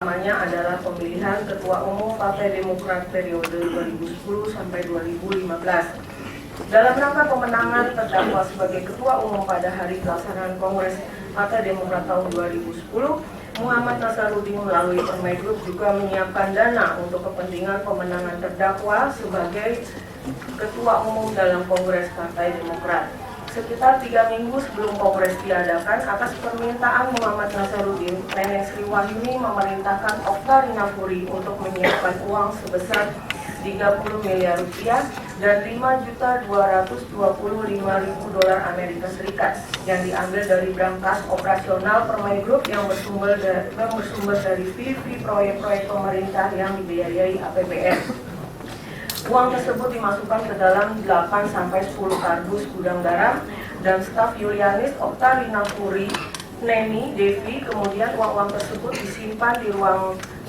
Namanya adalah pemilihan Ketua Umum Partai Demokrat periode 2010 sampai 2015. Dalam rangka pemenangan terdakwa sebagai Ketua Umum pada hari pelaksanaan Kongres Partai Demokrat tahun 2010, Muhammad Nasaruddin melalui Permai Group juga menyiapkan dana untuk kepentingan pemenangan terdakwa sebagai Ketua Umum dalam Kongres Partai Demokrat. Sekitar 3 minggu sebelum Kongres diadakan, atas permintaan Muhammad Nasaruddin, Neneng Sri Wahyuni memerintahkan Okta Rinafuri untuk menyiapkan uang sebesar 30 miliar rupiah dan 5.225.000 dolar Amerika Serikat yang diambil dari brankas operasional Permai Group yang bersumber dari fee proyek-proyek pemerintah yang dibiayai APBN. Uang tersebut dimasukkan ke dalam 8-10 kardus gudang garam dan staf Yulianis, Okta Rinafuri, Neni, Devi. Kemudian uang-uang tersebut disimpan di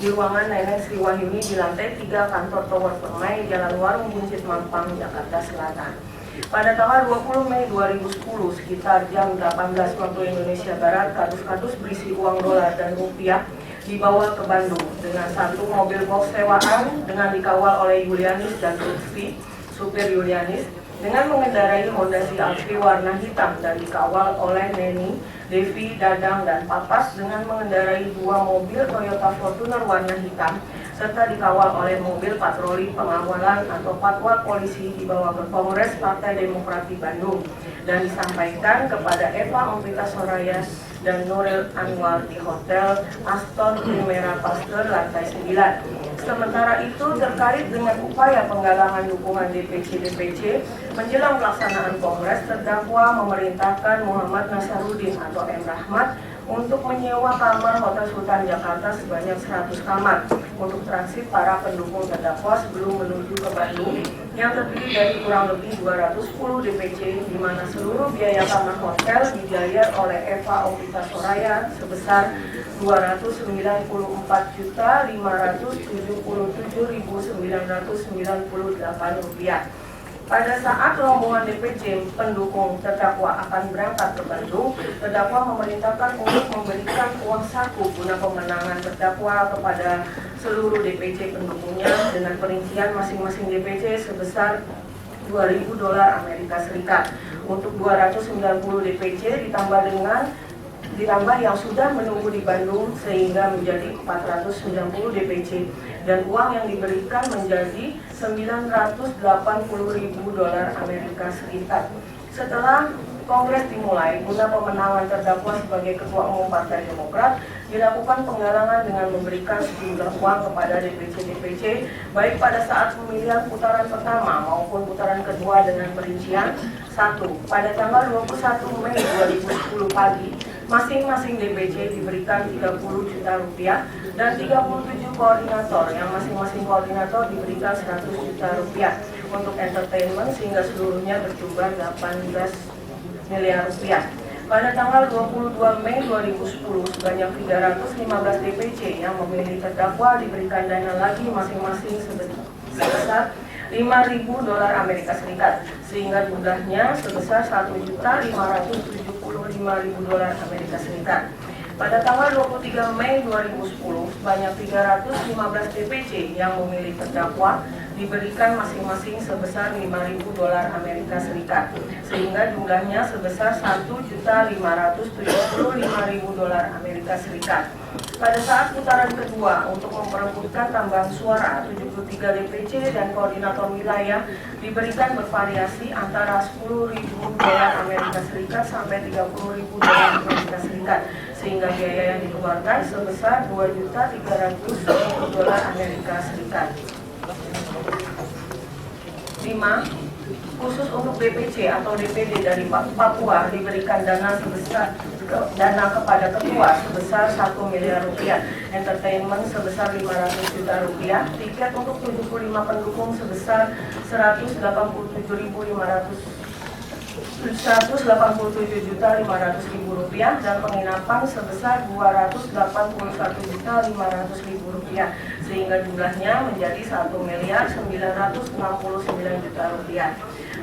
ruangan Neneng Sri Wahyuni di lantai 3 kantor Tower Permai, Jalan Warung Buncit Mampang, Jakarta Selatan. Pada tanggal 20 Mei 2010, sekitar jam 18 waktu Indonesia Barat, kardus-kardus berisi uang dolar dan rupiah dibawa ke Bandung dengan satu mobil box sewaan dengan dikawal oleh Yulianis dan Lutfi, supir Yulianis, dengan mengendarai Honda CR-V warna hitam dan dikawal oleh Neni, Devi, Dadang, dan Papas dengan mengendarai 2 mobil Toyota Fortuner warna hitam serta dikawal oleh mobil patroli pengawalan atau patwal polisi dibawa ke Kongres Partai Demokrat di Bandung dan disampaikan kepada Eva Ompita Soraya dan Nuril Anwar di Hotel Aston Primera Pasteur lantai 9. Sementara itu, terkait dengan upaya penggalangan dukungan DPC menjelang pelaksanaan Kongres, terdakwa memerintahkan Muhammad Nasaruddin atau M. Rahmat untuk menyewa kamar Hotel Sultan Jakarta sebanyak 100 kamar untuk transit para pendukung terdakwa sebelum menuju ke Bandung yang terdiri dari kurang lebih 210 DPC, di mana seluruh biaya kamar hotel dibayar oleh Eva Ompita Soraya sebesar Rp209.577.998. Pada saat rombongan DPC pendukung terdakwa akan berangkat ke Bandung, terdakwa memerintahkan untuk memberikan uang saku guna pemenangan terdakwa kepada seluruh DPC pendukungnya dengan perincian masing-masing DPC sebesar 2.000 dolar Amerika Serikat. Untuk 290 DPC ditambah yang sudah menunggu di Bandung sehingga menjadi 490 DPC dan uang yang diberikan menjadi 980.000 dolar Amerika Serikat. Setelah Kongres dimulai, guna pemenangan terdakwa sebagai Ketua Umum Partai Demokrat, dilakukan penggalangan dengan memberikan sejumlah uang kepada DPC-DPC, baik pada saat pemilihan putaran pertama maupun putaran kedua dengan perincian 1. Pada tanggal 21 Mei 2010 pagi, masing-masing DPC diberikan 30 juta rupiah dan 37 koordinator yang masing-masing koordinator diberikan 100 juta rupiah untuk entertainment sehingga seluruhnya berjumlah 18 miliar rupiah. Pada tanggal 22 Mei 2010, sebanyak 315 DPC yang memilih terdakwa diberikan dana lagi masing-masing sebesar 5.000 dolar Amerika Serikat sehingga jumlahnya sebesar 1.575.000 dolar Amerika Serikat. Pada tanggal 23 Mei 2010, sebanyak 315 DPC yang memilih terdakwa diberikan masing-masing sebesar 5.000 dolar Amerika Serikat sehingga jumlahnya sebesar 1.575.000 dolar Amerika Serikat. Pada saat putaran kedua untuk memperebutkan tambahan suara, 73 DPC dan koordinator wilayah diberikan bervariasi antara 10.000 dolar Amerika Serikat sampai 30.000 dolar Amerika Serikat sehingga biaya yang dikeluarkan sebesar 2.300.000 dolar Amerika Serikat. 5. Khusus untuk DPC atau DPD dari Papua diberikan dana kepada ketua sebesar 1 miliar rupiah, entertainment sebesar 500 juta rupiah, tiket untuk 75 pendukung sebesar 187.500.000 rupiah dan penginapan sebesar 281.500.000 rupiah sehingga jumlahnya menjadi 1.969.000.000 rupiah.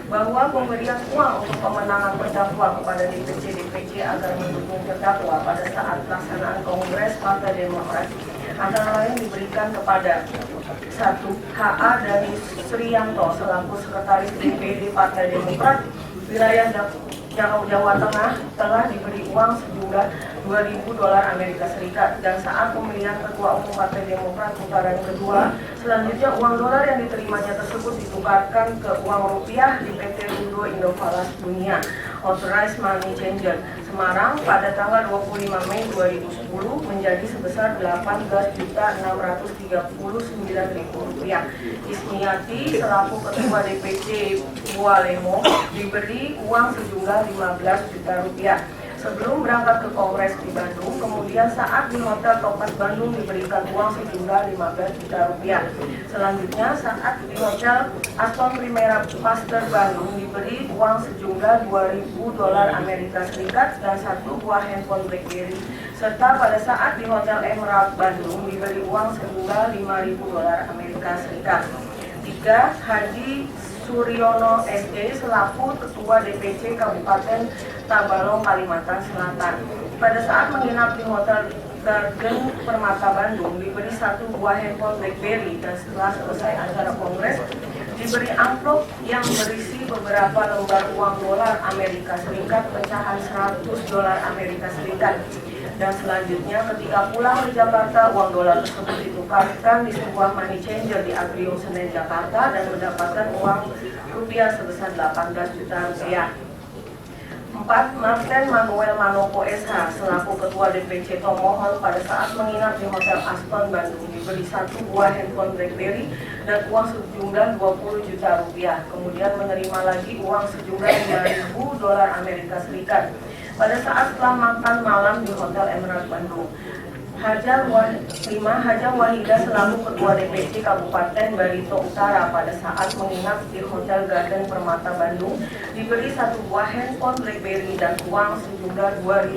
Bahwa pemberian uang untuk pemenangan terdakwa kepada DPC agar mendukung terdakwa pada saat pelaksanaan Kongres Partai Demokrat antara lain diberikan kepada 1. H.A. Dhani Sriyanto selaku Sekretaris DPD Partai Demokrat wilayah Jawa Tengah telah diberi uang sejumlah $2.000 Amerika Serikat, dan saat pemilihan Ketua Umum Partai Demokrat putaran kedua, selanjutnya uang dolar yang diterimanya tersebut ditukarkan ke uang rupiah di PT Ludo Indovalas Dunia Authorized Money Changer Semarang pada tanggal 25 Mei 2010 menjadi sebesar Rp800.639.000. Ismiati selaku Ketua DPC Bualemo diberi uang sejumlah Rp15 juta. Sebelum berangkat ke Kongres di Bandung, kemudian saat di Hotel Topaz Bandung diberikan uang sejumlah Rp15 juta. Selanjutnya saat di Hotel Aston Primera Pasteur Bandung diberi uang sejumlah $2.000 Amerika Serikat dan 1 buah handphone BlackBerry, serta pada saat di Hotel Emerald Bandung diberi uang sejumlah $5.000 Amerika Serikat. 3. Haji Suryono SD selaku Ketua DPC Kabupaten Tabalong, Kalimantan Selatan. Pada saat menginap di Hotel Garden Permata Bandung diberi 1 buah handphone BlackBerry, dan setelah selesai acara kongres diberi amplop yang berisi beberapa lembar uang dolar Amerika Serikat pecahan $100 Amerika Serikat. Dan selanjutnya ketika pulang ke Jakarta, uang dolar tersebut ditukarkan di sebuah money changer di Atrium Senen Jakarta dan mendapatkan uang rupiah sebesar Rp18 juta. 4. Martin Manuel Manopo SH selaku Ketua DPC Tomohon pada saat menginap di Hotel Aston Bandung diberi 1 buah handphone BlackBerry dan uang sejumlah Rp20 juta. Kemudian menerima lagi uang sejumlah $5.000 Amerika Serikat pada saat setelah makan malam di Hotel Emerald Bandung. 5. Haja Wahida selaku Ketua DPC Kabupaten Barito Utara pada saat menginap di Hotel Garden Permata Bandung diberi 1 buah handphone BlackBerry dan uang sejumlah $2.000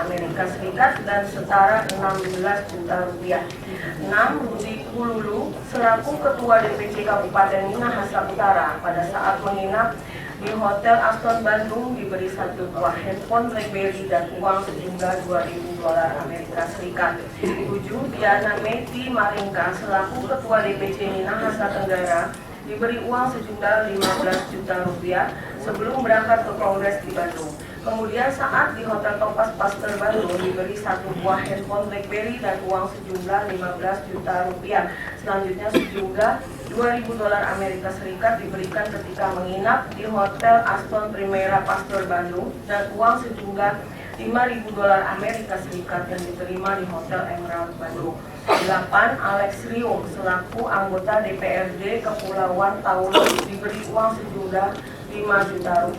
Amerika Serikat dan setara Rp16 juta. 6. Rudi Kululu selaku Ketua DPC Kabupaten Minahasa Utara pada saat menginap di Hotel Aston Bandung diberi 1 buah handphone BlackBerry dan uang sejumlah $2.000 Amerika Serikat. 7. Diana Meti Maringka selaku Ketua DPC Minahasa Tenggara diberi uang sejumlah Rp15 juta sebelum berangkat ke Kongres di Bandung. Kemudian saat di Hotel Topaz Pasteur Bandung diberi 1 buah handphone BlackBerry dan uang sejumlah Rp15 juta. Selanjutnya sejumlah $2.000 Amerika Serikat diberikan ketika menginap di Hotel Aston Primera Pasteur Bandung dan uang sejumlah $5.000 Amerika Serikat yang diterima di Hotel Emerald Bandung. 8. Alex Riung selaku anggota DPRD Kepulauan Taulu diberi uang sejumlah Rp5 juta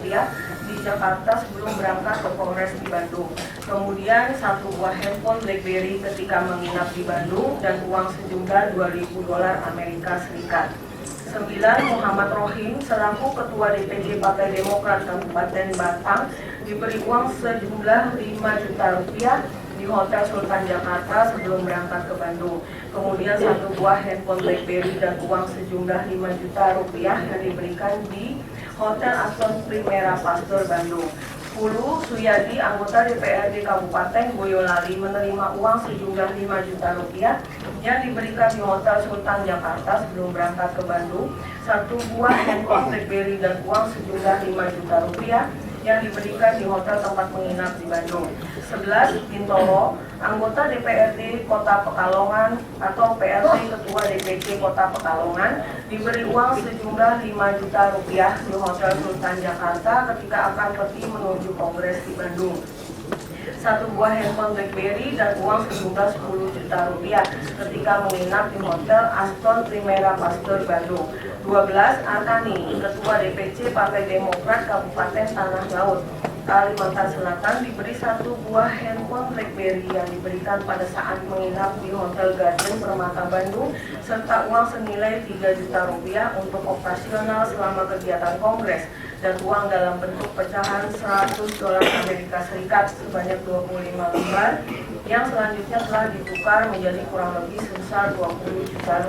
di Jakarta sebelum berangkat ke Kongres di Bandung. Kemudian 1 buah handphone BlackBerry ketika menginap di Bandung dan uang sejumlah $2.000 Amerika Serikat. 9. Muhammad Rohim selaku Ketua DPC Partai Demokrat Kabupaten Batang diberi uang sejumlah Rp5 juta di Hotel Sultan Jakarta sebelum berangkat ke Bandung. Kemudian 1 buah handphone BlackBerry dan uang sejumlah Rp5 juta yang diberikan di Hotel Aston Primera Pasteur Bandung. 10. Suyadi anggota DPRD Kabupaten Boyolali menerima uang sejumlah Rp5 juta yang diberikan di Hotel Sultan Jakarta sebelum berangkat ke Bandung. 1 buah handphone BlackBerry dan uang sejumlah Rp5 juta yang diberikan di hotel tempat menginap di Bandung. 11. Bintoro, anggota DPRD Kota Pekalongan atau PRT Ketua DPC Kota Pekalongan, diberi uang sejumlah Rp5 juta di Hotel Sultan Jakarta ketika akan pergi menuju Kongres di Bandung. 1 buah handphone BlackBerry dan uang sejumlah Rp10 juta ketika menginap di Hotel Aston Primera Pasteur Bandung. 12. Artani, Ketua DPC Partai Demokrat Kabupaten Tanah Laut, Kalimantan Selatan, diberi 1 buah handphone BlackBerry yang diberikan pada saat menginap di Hotel Garden Permata Bandung serta uang senilai Rp3 juta untuk operasional selama kegiatan Kongres dan uang dalam bentuk pecahan $100 Amerika Serikat sebanyak 25 lembar yang selanjutnya telah ditukar menjadi kurang lebih sebesar Rp20 juta.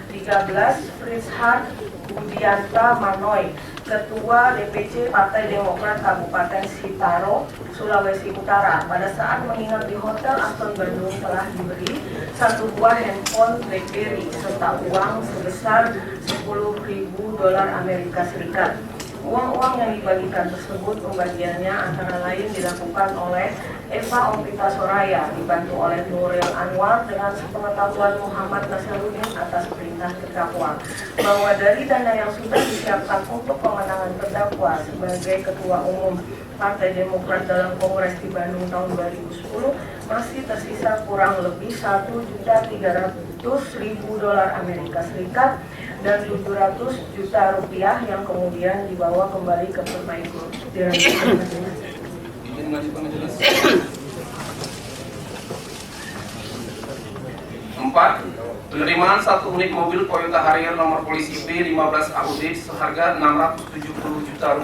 13. Fritz Hart Budianta Manoy Ketua DPC Partai Demokrat Kabupaten Sitaro, Sulawesi Utara, pada saat menginap di Hotel Aston Bandung telah diberi satu buah handphone BlackBerry serta uang sebesar $10.000 Amerika Serikat. Uang-uang yang dibagikan tersebut pembagiannya antara lain dilakukan oleh Eva Ompita Soraya dibantu oleh Nuril Anwar dengan sepengetahuan Muhammad Nasaruddin atas perintah terdakwa bahwa dari dana yang sudah disiapkan untuk pemenangan terdakwa sebagai Ketua Umum Partai Demokrat dalam Kongres di Bandung tahun 2010 masih tersisa kurang lebih $1.300.000 Amerika Serikat dan $700 juta yang kemudian dibawa kembali ke Permai Group. Empat, penerimaan satu unit mobil Toyota Harrier nomor polisi B15 AUD seharga $670 juta.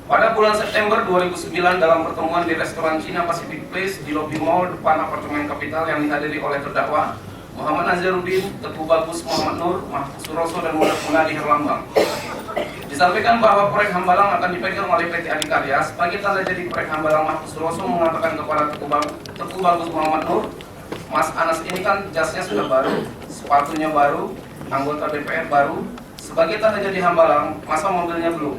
Pada bulan September 2009 dalam pertemuan di restoran Cina Pacific Place di lobi mall depan apartemen Kapital yang dihadiri oleh terdakwa Muhammad Nazaruddin, Teguh Bagus Muhammad Nur, Mahfuz Suroso dan Munadi Herlambang. Disampaikan bahwa proyek Hambalang akan dipegang oleh PT Adikarya. Sebagai tanda jadi proyek Hambalang, Mahfuz Suroso mengatakan kepada Teguh Bagus Muhammad Nur, Mas Anas ini kan jasnya sudah baru, sepatunya baru, anggota DPR baru. Sebagai tanda jadi Hambalang, masa mobilnya belum?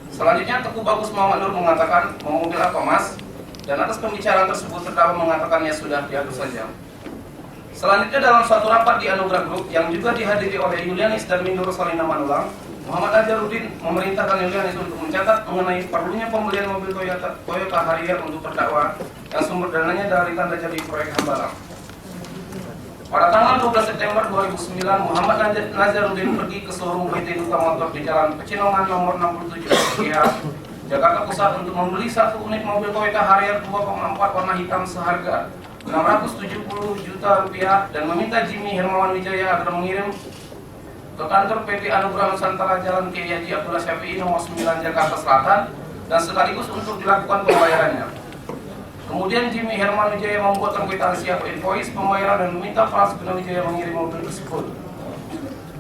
Selanjutnya Teguh Bagus Muhammad Nur mengatakan, mau mobil apa Mas? Dan atas pembicaraan tersebut terdakwa mengatakannya sudah diatur saja. Selanjutnya dalam suatu rapat di Anugerah Group yang juga dihadiri oleh Yulianis dan Mindoro Salina Manulang, Muhammad Nazaruddin memerintahkan Yulianis untuk mencatat mengenai perlunya pembelian mobil Toyota Harrier untuk terdakwa yang sumber dananya dari tanda jadi proyek Hambalang. Pada tanggal 12 September 2009, Muhammad Nazaruddin pergi ke showroom PT Duta Motor di Jalan Pecinongan nomor 67 Jakarta Pusat untuk membeli satu unit mobil Toyota Harrier 2,4 warna hitam seharga $670 juta dan meminta Jimmy Hermawan Wijaya agar mengirim ke kantor PT Anugerah Nusantara Jalan Kiai Haji Abdullah Syafi'i nomor 9 Jakarta Selatan dan sekaligus untuk dilakukan pembayarannya. Kemudian Jimmy Herman Wijaya membuat kwitansi atau invoice pembayaran dan meminta Frans Gunawijaya mengirim mobil tersebut.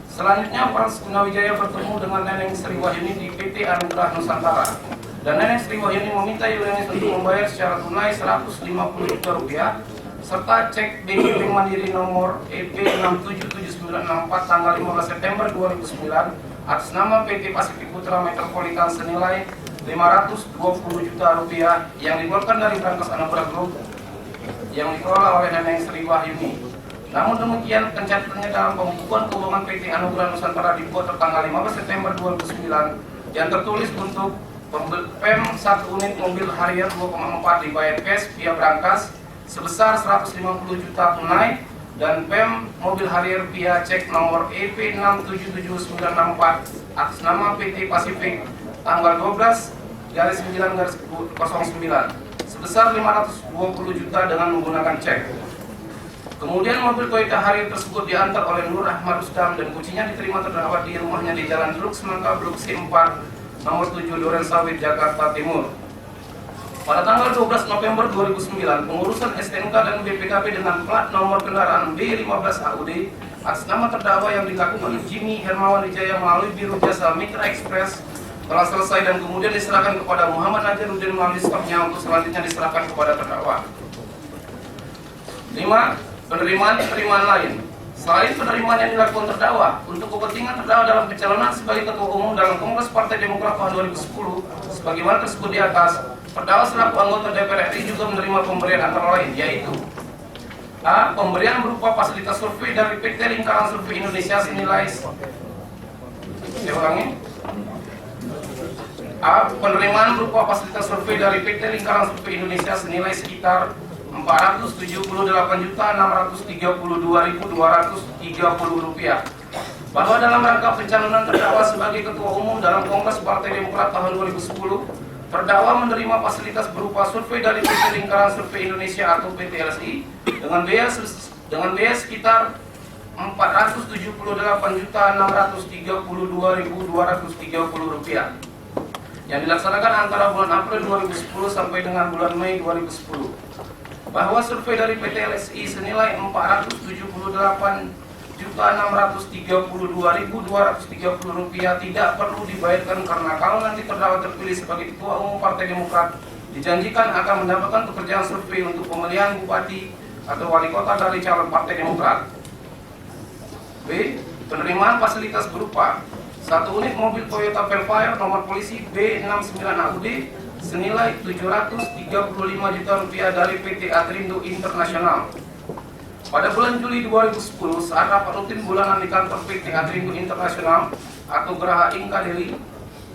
Selanjutnya Frans Gunawijaya bertemu dengan Neneng Sri Wahyuni di PT Anugerah Nusantara. Dan Neneng Sri Wahyuni meminta Yulianis untuk membayar secara tunai $150 juta serta cek BI Bank Mandiri nomor EP 677964 tanggal 15 September 2009 atas nama PT Pasifik Putra Metropolitan senilai $520 juta yang dikeluarkan dari brankas Anugerah Group yang dikelola oleh Neneng Sri Wahyuni. Namun demikian pencatatannya dalam pembukuan keuangan PT Anugerah Nusantara dibuat tertanggal 15 September 2009 yang tertulis untuk PEM 1 unit mobil Harrier 2,4 dibayar cash via brankas sebesar $150 juta tunai dan PEM mobil Harrier via cek nomor EP 677964 atas nama PT Pasifik tanggal 12/9/09 sebesar $520 juta dengan menggunakan cek. Kemudian mobil Toyota Harrier tersebut diantar oleh Nur Ahmad Rustam dan kuncinya diterima terdakwa di rumahnya di Jalan Teluk Semangka Blok C4 nomor 7 Duren Sawit Jakarta Timur. Pada tanggal 12 November 2009, pengurusan STNK dan BPKB dengan plat nomor kendaraan B15 AUD atas nama terdakwa yang dilakukan Jimmy Hermawan Wijaya melalui Biro Jasa Mitra Express telah selesai dan kemudian diserahkan kepada Muhammad Nazaruddin melalui stafnya untuk selanjutnya diserahkan kepada terdakwa. 5. Penerimaan lain. Selain penerimaan yang dilakukan terdakwa untuk kepentingan terdakwa dalam pencalonan sebagai Ketua Umum dalam Kongres Partai Demokrat tahun 2010, sebagaimana tersebut di atas, terdakwa selaku anggota DPR RI juga menerima pemberian antara lain, yaitu A. Pemberian berupa fasilitas survei dari PT Lingkaran Survei Indonesia senilai A. Penerimaan berupa fasilitas survei dari PT Lingkaran Survei Indonesia senilai sekitar Rp478.632.230 bahwa dalam rangka pencalonan terdakwa sebagai Ketua Umum dalam Kongres Partai Demokrat tahun 2010, terdakwa menerima fasilitas berupa survei dari PT Lingkaran Survei Indonesia atau PT LSI dengan biaya sekitar Rp478.632.230 yang dilaksanakan antara bulan April 2010 sampai dengan bulan Mei 2010. Bahwa survei dari PT LSI senilai Rp1.632.230 tidak perlu dibayarkan karena kalau nanti terdakwa terpilih sebagai Ketua Umum Partai Demokrat dijanjikan akan mendapatkan pekerjaan survei untuk pemilihan bupati atau wali kota dari calon Partai Demokrat. B. Penerimaan fasilitas berupa 1 unit mobil Toyota Velfire nomor polisi B69AUD senilai Rp735 juta dari PT Adrindo Internasional. Pada bulan Juli 2010, saat rapat rutin bulanan di kantor PT Adrindo Internasional atau Geraha Inka Deli,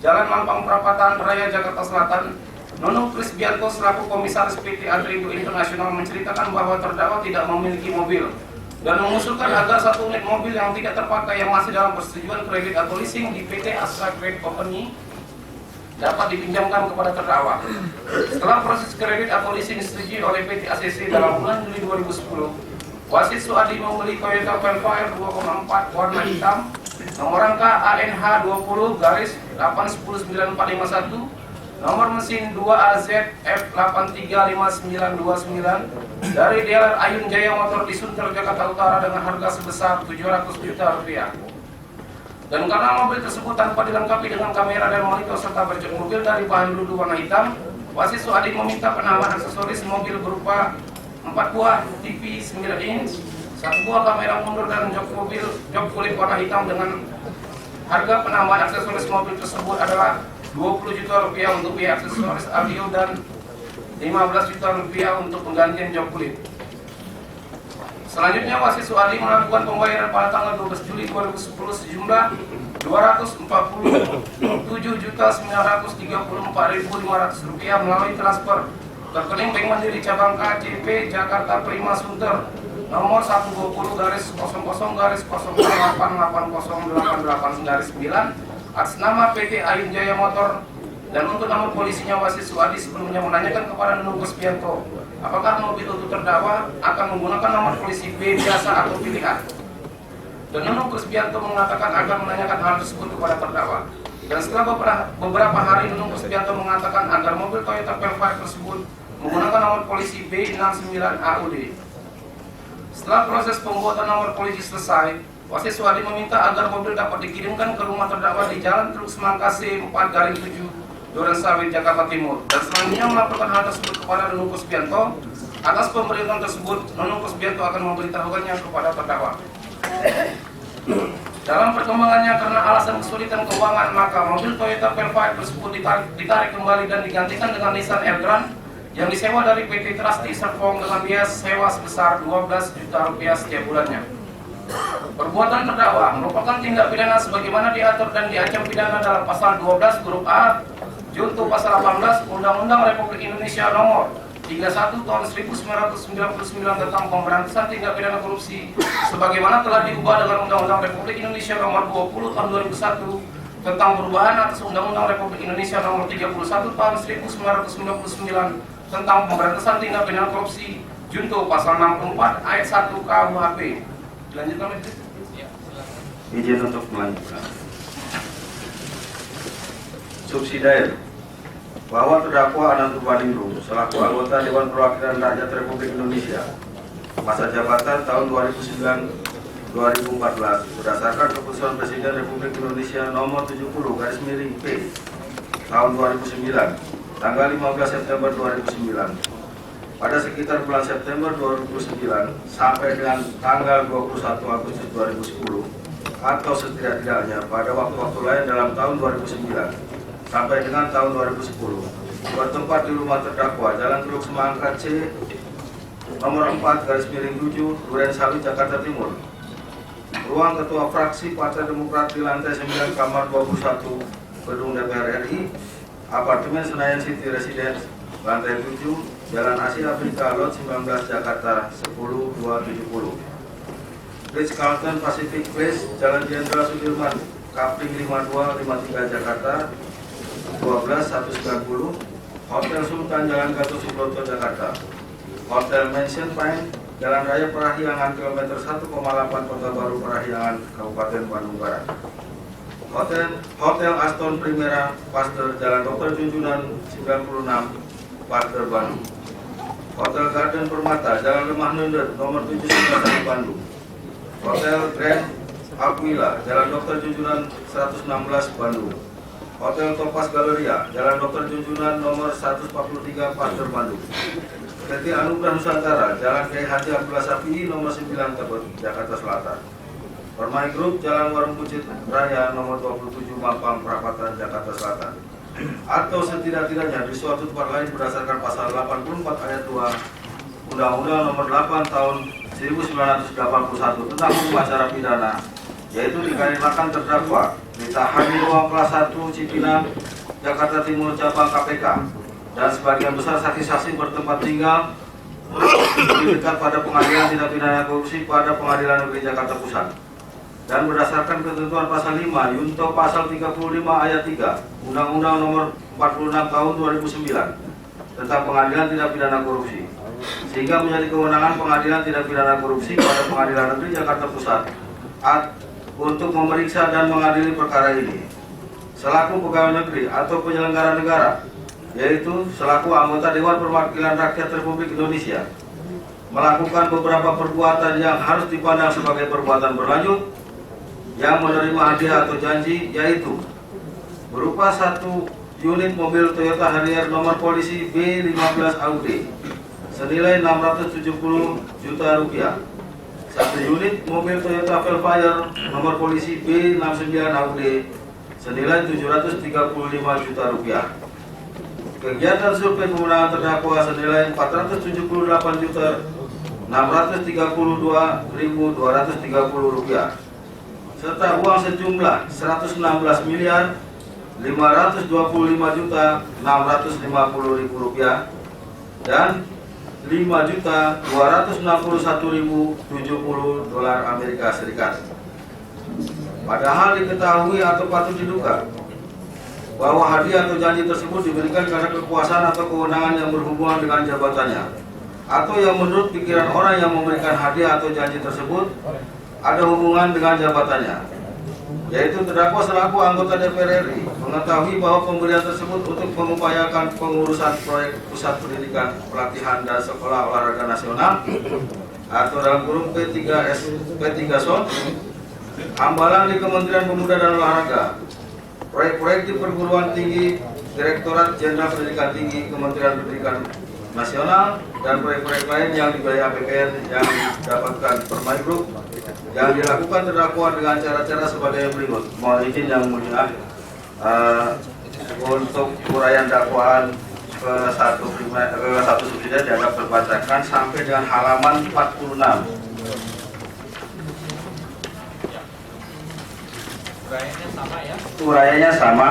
Jalan Mampang Perapatan Raya Jakarta Selatan, Nunung Krisbianto selaku Komisaris PT Adrindo Internasional menceritakan bahwa terdakwa tidak memiliki mobil dan mengusulkan agar 1 unit mobil yang tidak terpakai yang masih dalam persetujuan kredit atau leasing di PT Astra Credit Company dapat dipinjamkan kepada terdakwa. Setelah proses kredit atau leasing disetujui oleh PT ACC dalam bulan Juli 2010, wasit Suadi membeli Toyota Velfire 2,4 warna hitam nomor rangka ANH 20-810951, nomor mesin 2AZF 835929 dari dealer Ayun Jaya Motor di Sunter, Jakarta Utara dengan harga sebesar Rp700 juta. Dan karena mobil tersebut tanpa dilengkapi dengan kamera dan monitor serta bercek mobil dari bahan ludu warna hitam, wasit Suadi meminta penambahan aksesoris mobil berupa 4 buah TV 9 inch, 1 buah kamera mundur dan jok kulit warna hitam dengan harga penambahan aksesoris mobil tersebut adalah Rp20 juta untuk biaya aksesoris audio dan Rp15 juta untuk penggantian jok kulit. Selanjutnya wasit Suadi melakukan pembayaran pada tanggal 12 Juli 2010 sejumlah Rp247.934.500 melalui transfer rekening Bank Mandiri Cabang KCP Jakarta Prima Sunter nomor 120-0088088-9 atas nama PT Ayun Jaya Motor, dan untuk nomor polisinya wasit Suadi sebelumnya menanyakan kepada Nunung Krisbianto apakah mobil untuk terdakwa akan menggunakan nomor polisi B biasa atau pilihan. Dan Nunung Krisbianto mengatakan akan menanyakan hal tersebut kepada terdakwa. Dan setelah beberapa hari Nunung Krisbianto mengatakan agar mobil Toyota Velfire tersebut menggunakan nomor polisi B69AUD. Setelah proses pembuatan nomor polisi selesai, wasit Suadi meminta agar mobil dapat dikirimkan ke rumah terdakwa di Jalan Teluk Semangka C4-7, Durensawit, Jakarta Timur. Dan selanjutnya melaporkan hal tersebut kepada Nunung Krisbianto. Atas pemberitahuan tersebut, Nunung Krisbianto akan memberitahukannya kepada terdakwa. Dalam perkembangannya karena alasan kesulitan keuangan, maka mobil Toyota Velfire tersebut ditarik kembali dan digantikan dengan Nissan Elgrand yang disewa dari PT Trusty Serpong dengan biaya sewa sebesar Rp12 juta setiap bulannya. Perbuatan terdakwa merupakan tindak pidana sebagaimana diatur dan diancam pidana dalam pasal 12 huruf A junto pasal 18 Undang-Undang Republik Indonesia nomor 31 tahun 1999 tentang pemberantasan tindak pidana korupsi sebagaimana telah diubah dengan Undang-Undang Republik Indonesia nomor 20 tahun 2001 tentang perubahan atas Undang-Undang Republik Indonesia nomor 31 tahun 1999 tentang pemberantasan tindak pidana korupsi junto pasal 64 ayat 1 KUHP. Dilanjutkan, Mas. Izin untuk melanjutkan. Subsidiar bahwa terdakwa Anand Tubaningrum selaku anggota Dewan Perwakilan Rakyat Republik Indonesia masa jabatan tahun 2009-2014 berdasarkan keputusan Presiden Republik Indonesia nomor 70/P tahun 2009 tanggal 15 September 2009 pada sekitar bulan September 2009 sampai dengan tanggal 21 Agustus 2010 atau setidak-tidaknya pada waktu-waktu lain dalam tahun 2009 sampai dengan tahun 2010 bertempat di rumah terdakwa Jalan Teluk Semangka C nomor 4/7 Durensawit, Jakarta Timur. Ruang Ketua Fraksi Partai Demokrat di lantai 9 kamar 21 Gedung DPR RI, Apartemen Senayan City Residence, lantai 7, Jalan Asia Afrika, Lot 19, Jakarta 10270. Ritz-Carlton Pacific Place, Jalan Jenderal Sudirman, Kapling 5253, Jakarta 12190. Hotel Sultan, Jalan Gatot Subroto, Jakarta. Hotel Mansion Pine, Jalan Raya Parahyangan, kilometer 1,8, Kota Baru Parahyangan, Kabupaten Bandung Barat. Hotel Aston Primera Pasteur, Jalan Dr. Junjunan 96, Pasteur, Bandung. Hotel Garden Permata, Jalan Lemah Nendet, nomor 791, Bandung. Hotel Grand Aquila, Jalan Dr. Junjunan 116 Bandung. Hotel Topaz Galleria, Jalan Dr. Junjunan nomor 143 Pasteur Bandung. PT Anugerah Nusantara, Jalan Kiai Haji Abdullah Safi'i nomor 9 Tebet, Jakarta Selatan. Permai Group, Jalan Warung Buncit Raya nomor 27 Mampang Perapatan, Jakarta Selatan. Atau setidak-tidaknya di suatu tempat lain berdasarkan pasal 84 ayat 2 Undang-Undang nomor 8 tahun 1981 tentang hukum acara pidana, yaitu dikarenakan terdakwa ditahan di ruang kelas 1 Cipinang, Jakarta Timur cabang KPK, dan sebagian besar saksi-saksi bertempat tinggal di dekat pada pengadilan tindak pidana korupsi pada Pengadilan Negeri Jakarta Pusat. Dan berdasarkan ketentuan pasal 5 Yunto pasal 35 ayat 3 Undang-Undang nomor 46 tahun 2009 tentang Pengadilan Tindak Pidana Korupsi, sehingga menjadi kewenangan Pengadilan Tindak Pidana Korupsi pada Pengadilan Negeri Jakarta Pusat untuk memeriksa dan mengadili perkara ini selaku pegawai negeri atau penyelenggara negara, yaitu selaku anggota Dewan Perwakilan Rakyat Republik Indonesia, melakukan beberapa perbuatan yang harus dipandang sebagai perbuatan berlanjut yang menerima hadiah atau janji, yaitu berupa 1 unit mobil Toyota Harrier nomor polisi B15 AUD senilai 670 juta rupiah, 1 unit mobil Toyota Velfire nomor polisi B69 AUD senilai 735 juta rupiah. Kegiatan survei kemenangan terdakwa senilai 478 juta 632.230 rupiah, serta uang sejumlah 116 miliar 525 juta 650.000 rupiah dan 5 juta 261.070 dolar Amerika Serikat. Padahal diketahui atau patut diduga bahwa hadiah atau janji tersebut diberikan karena kekuasaan atau kewenangan yang berhubungan dengan jabatannya, atau yang menurut pikiran orang yang memberikan hadiah atau janji tersebut ada hubungan dengan jabatannya, yaitu terdakwa selaku anggota DPR RI mengetahui bahwa pemberian tersebut untuk mengupayakan pengurusan proyek Pusat Pendidikan, Pelatihan dan Sekolah Olahraga Nasional atau dalam kurung P3SON Hambalang di Kementerian Pemuda dan Olahraga, proyek-proyek di perguruan tinggi Direktorat Jenderal Pendidikan Tinggi Kementerian Pendidikan Nasional, dan proyek-proyek lain yang dibiayai APBN yang didapatkan Permai Group yang dilakukan terdakwa dengan cara-cara sebagai berikut. Mohon izin yang mulia untuk uraian dakwaan ke satu subsidi dianggap terbacakan sampai dengan halaman 46. Uraiannya sama ya? Uraiannya sama.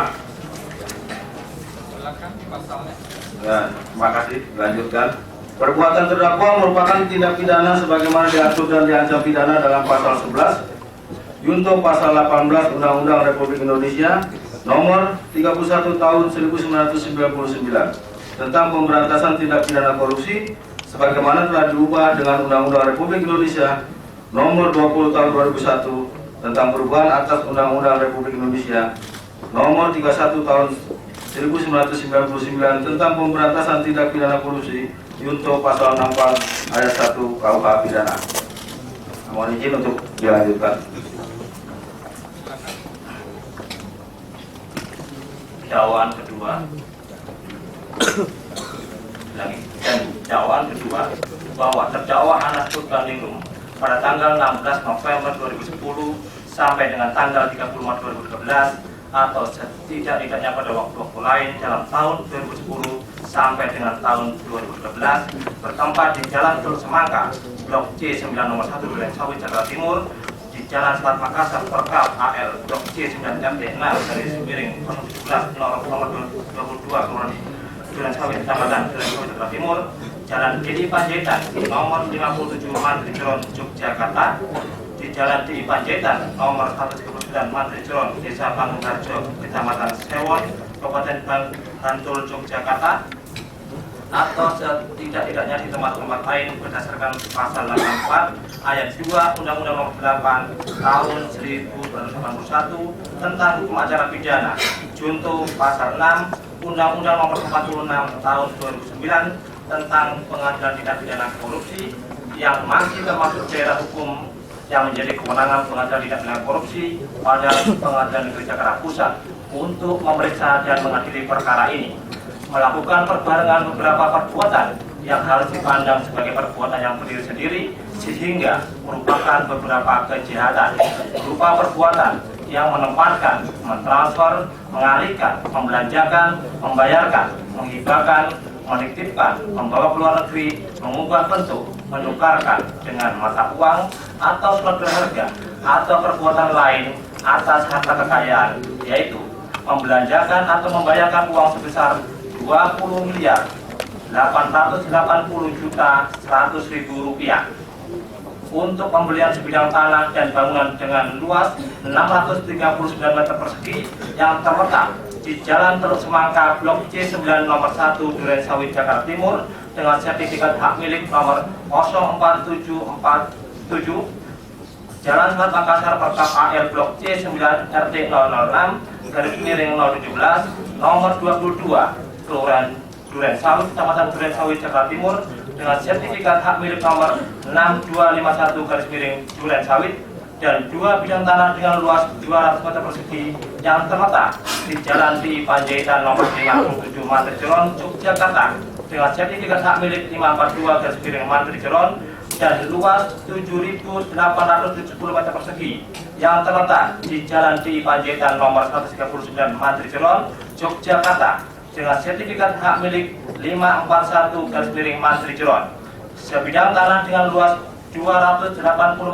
Silakan pasalnya. Ya, terima kasih. Lanjutkan. Perbuatan terdakwa merupakan tindak pidana sebagaimana diatur dan diancam pidana dalam pasal 11 Yunto pasal 18 Undang-Undang Republik Indonesia nomor 31 tahun 1999 tentang pemberantasan tindak pidana korupsi, sebagaimana telah diubah dengan Undang-Undang Republik Indonesia nomor 20 tahun 2001 tentang perubahan atas Undang-Undang Republik Indonesia nomor 31 tahun 1999 tentang pemberantasan tindak pidana korupsi, Yunto pasal 64 ayat 1 KUH pidana. Mohon izin untuk dilanjutkan. Dakwaan kedua. Dan dakwaan kedua bahwa terdakwa Anas Urbaningrum pada tanggal 16 November 2010 sampai dengan tanggal 30 Maret 2012 atau setidak-tidaknya pada waktu-waktu lain dalam tahun 2010 sampai dengan tahun 2012 bertempat di Jalan Teluk Semangka, Blok C9 nomor 1 Duren Sawit, Jakarta Timur, di Jalan Selat Makassar, Perkap AL, Blok C9 MD6 dari Miring 17 nomor 22 Kelurahan Duren Sawit, Kecamatan Duren Sawit, Jakarta Timur, Jalan DI Panjaitan nomor 57 Mantri Jeron, Yogyakarta, di Jalan DI Panjaitan nomor 139 Mantri Jeron, Desa Bangunarjo, Kecamatan Sewon, Kabupaten Bantul, Yogyakarta, atau setidak-tidaknya di tempat-tempat lain berdasarkan pasal 84 ayat 2 Undang-Undang Nomor 8 Tahun 1981 tentang hukum acara pidana, junto pasal 6 Undang-Undang Nomor 46 Tahun 2009 tentang pengadilan tindak pidana korupsi yang masih termasuk daerah hukum yang menjadi kewenangan Pengadilan Tindak Pidana Korupsi pada Pengadilan Negeri Jakarta Pusat untuk memeriksa dan mengadili perkara ini, melakukan perbarengan beberapa perbuatan yang harus dipandang sebagai perbuatan yang berdiri sendiri sehingga merupakan beberapa kejahatan berupa perbuatan yang menempatkan, mentransfer, mengalihkan, membelanjakan, membayarkan, menghibahkan, menitipkan, membawa ke luar negeri, mengubah bentuk, menukarkan dengan mata uang atau surat berharga atau perbuatan lain atas harta kekayaan, yaitu membelanjakan atau membayarkan uang sebesar 20.880.100.000 rupiah untuk pembelian sebidang tanah dan bangunan dengan luas 639 meter persegi yang terletak di Jalan Teluk Semangka, Blok C9 nomor 1 Duren Sawit, Jakarta Timur dengan sertifikat hak milik nomor 04747 Jalan Selat Makassar, Perkap AL Blok C9 RT 006/017 nomor 22 Kelurahan Duren Sawit, Kecamatan Duren Sawit, Jakarta Timur dengan sertifikat hak milik nomor 6251/Duren Sawit dan 2 bidang tanah dengan luas 200 meter persegi yang terletak di Jalan Di Panjaitan nomor 57 Mantri Jeron, Yogyakarta dengan sertifikat hak milik 542/Mantri Jeron dan luas 7.870 meter persegi yang terletak di Jalan Di Panjaitan nomor 139 Mantri Jeron, Yogyakarta dengan sertifikat hak milik 541/Mantri Jeron. Sebidang tanah dengan luas 280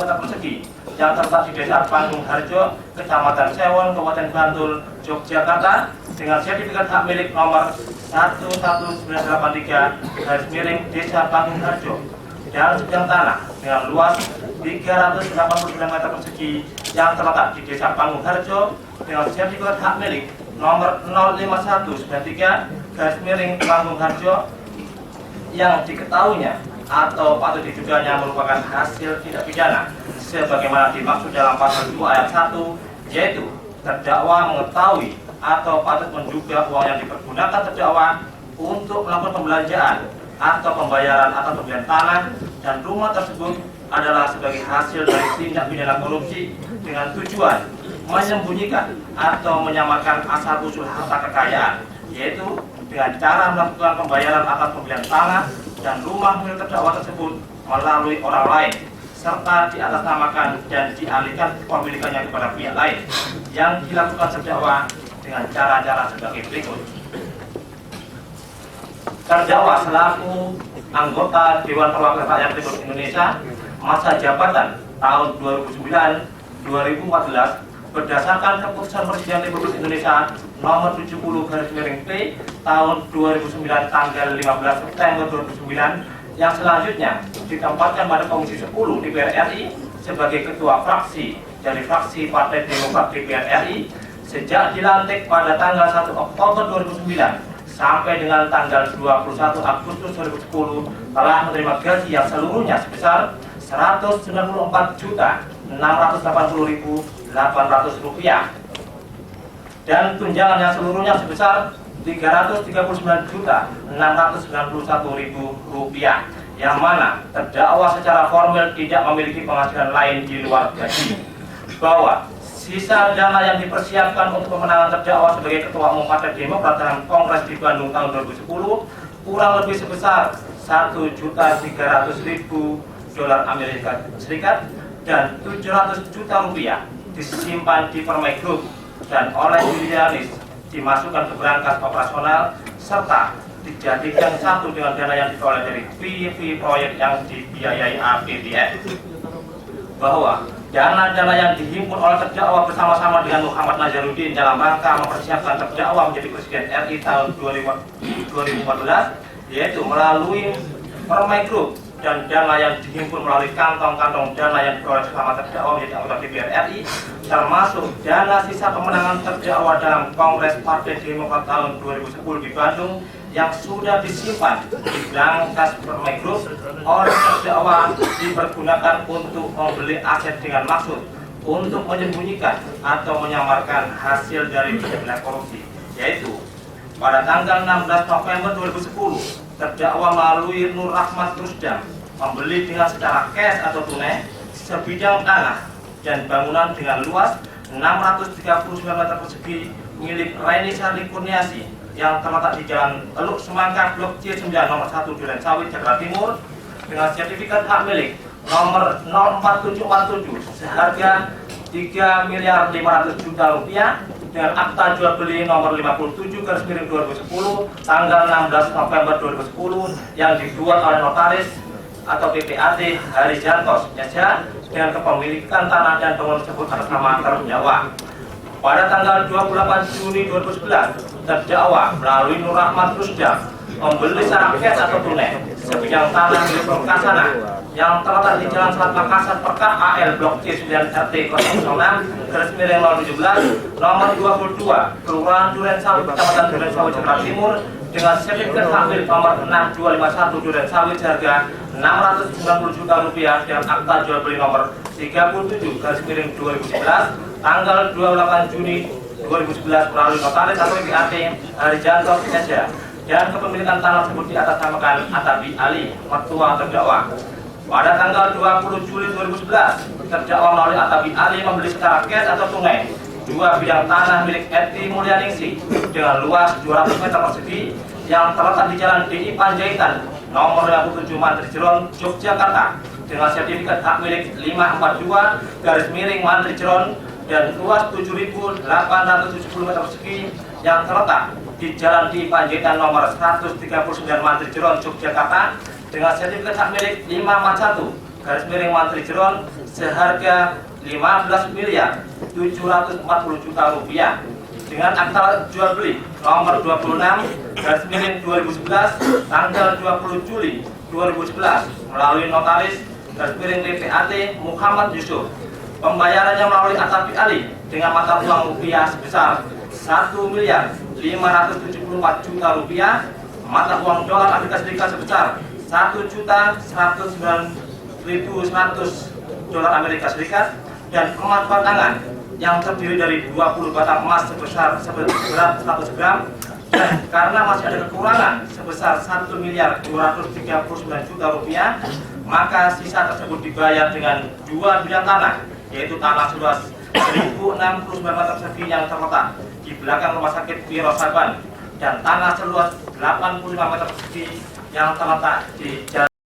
meter persegi yang terletak di Desa Panggung Harjo, Kecamatan Sewon, Kabupaten Bantul, Yogyakarta dengan sertifikat hak milik nomor 11983/Desa Panggung Harjo dan sebidang tanah dengan luas 389 meter persegi yang terletak di Desa Panggung Harjo dengan sertifikat hak milik nomor 05193/Panggung Harjo yang diketahuinya atau patut diduganya merupakan hasil tindak pidana sebagaimana dimaksud dalam pasal 2 ayat 1, yaitu terdakwa mengetahui atau patut menduga uang yang dipergunakan terdakwa untuk melakukan pembelanjaan atau pembayaran atau pembelian tanah dan rumah tersebut adalah sebagai hasil dari tindak pidana korupsi dengan tujuan menyembunyikan atau menyamarkan asal-usul harta kekayaan, yaitu dengan cara melakukan pembayaran atas pembelian tanah dan rumah milik terdakwa tersebut melalui orang lain serta diatasnamakan dan dialihkan kepemilikannya kepada pihak lain yang dilakukan terdakwa dengan cara-cara sebagai berikut. Terdakwa selaku anggota Dewan Perwakilan Rakyat Republik Indonesia masa jabatan tahun 2009-2014 berdasarkan keputusan Presiden Republik Indonesia nomor 70/P tahun 2009 tanggal 15 September 2009 yang selanjutnya ditempatkan pada Komisi 10 DPR RI sebagai ketua fraksi dari fraksi Partai Demokrat DPR RI sejak dilantik pada tanggal 1 Oktober 2009 sampai dengan tanggal 21 Agustus 2010 telah menerima gaji yang seluruhnya sebesar Rp194.680.800 dan tunjangan yang seluruhnya sebesar Rp339.691.000 yang mana terdakwa secara formal tidak memiliki penghasilan lain di luar gaji, bahwa sisa dana yang dipersiapkan untuk pemenangan terdakwa sebagai Ketua Umum Partai Demokrat dalam Kongres di Bandung tahun 2010 kurang lebih sebesar $1.300.000 dan 700 juta rupiah disimpan di Permai Group dan oleh Julianis dimasukkan ke berangkas operasional serta dijadikan satu dengan dana yang diperoleh dari fee proyek yang dibiayai APBN, bahwa dana-dana yang dihimpun oleh terdakwa bersama-sama dengan Muhammad Nazarudin dalam rangka mempersiapkan terdakwa menjadi Presiden RI tahun 2014 yaitu melalui Permai Group dan dana yang dihimpun melalui kantong-kantong dana yang diperoleh bersama terdakwa menjadi anggota DPR RI termasuk dana sisa pemenangan terdakwa dalam Kongres Partai Demokrat tahun 2010 di Bandung yang sudah disimpan di berangkas Permai Group oleh terdakwa dipergunakan untuk membeli aset dengan maksud untuk menyembunyikan atau menyamarkan hasil dari tindak korupsi, yaitu pada tanggal 16 November 2010 terdakwa melalui Nur Rahmat Rusdam membeli dengan secara cash atau tunai sebidang tanah dan bangunan dengan luas 639 meter persegi milik Raini Sarli Kurniasi yang terletak di Jalan Teluk Semangka Blok C9 nomor 1 Duren Sawit, Jakarta Timur dengan sertifikat hak milik nomor 04747 seharga Rp3.500.000.000 dengan akta jual beli nomor 57/2010 tanggal 16 November 2010 yang dibuat oleh notaris atau PPAT Harijanto Setiaja dengan kepemilikan tanah dan bangunan tersebut atas nama terdakwa. Pada tanggal 28 Juni 2011, terdakwa melalui Nur Rahmat Rusda membeli secara cash atau tunai sebidang tanah milik Perkasana yang terletak di Jalan Selat Makassar Perkap AL Blok C9 RT 006/017 nomor 22 Kelurahan Duren Sawit, Kecamatan Duren Sawit, Jakarta Timur dengan sertifikat hak milik nomor 6251 Duren Sawit seharga Rp690 juta dengan akta jual beli nomor 37/2011 tanggal 28 Juni 2011 melalui notaris atau PPAT Harijanto Setiaja dan kepemilikan tanah tersebut diatasnamakan Atabi Ali, mertua terdakwa. Pada tanggal 20 Juli 2011, terdakwa melalui Atabi Ali membeli secara cash atau tunai 2 bidang tanah milik Eti Mulyaningsih dengan luas 200 meter persegi yang terletak di Jalan DI Panjaitan nomor 57 Mantri Jeron, Yogyakarta dengan sertifikat hak milik 542/Mantri Jeron dan luas 7.870 meter persegi yang terletak di Jalan DI Panjaitan nomor 139 Mantri Jeron, Yogyakarta dengan sertifikat hak milik 541/Mantri Jeron seharga Rp15.740.000.000 dengan akta jual beli nomor 26/2011 tanggal 20 Juli 2011 melalui notaris PPAT Muhammad Yusuf. Pembayarannya melalui Atabi Ali dengan mata uang rupiah sebesar Rp1.574.000.000, mata uang dolar Amerika Serikat sebesar $1.109.100 dolar Amerika Serikat dan emas batangan yang terdiri dari 20 batang emas sebesar berat 100 gram dan karena masih ada kekurangan sebesar Rp1.239.000.000 maka sisa tersebut dibayar dengan 2 bidang tanah yaitu tanah seluas 1.069 meter persegi yang terletak di belakang Rumah Sakit Wiro Saban dan tanah seluas 85 meter persegi yang terletak di Jalan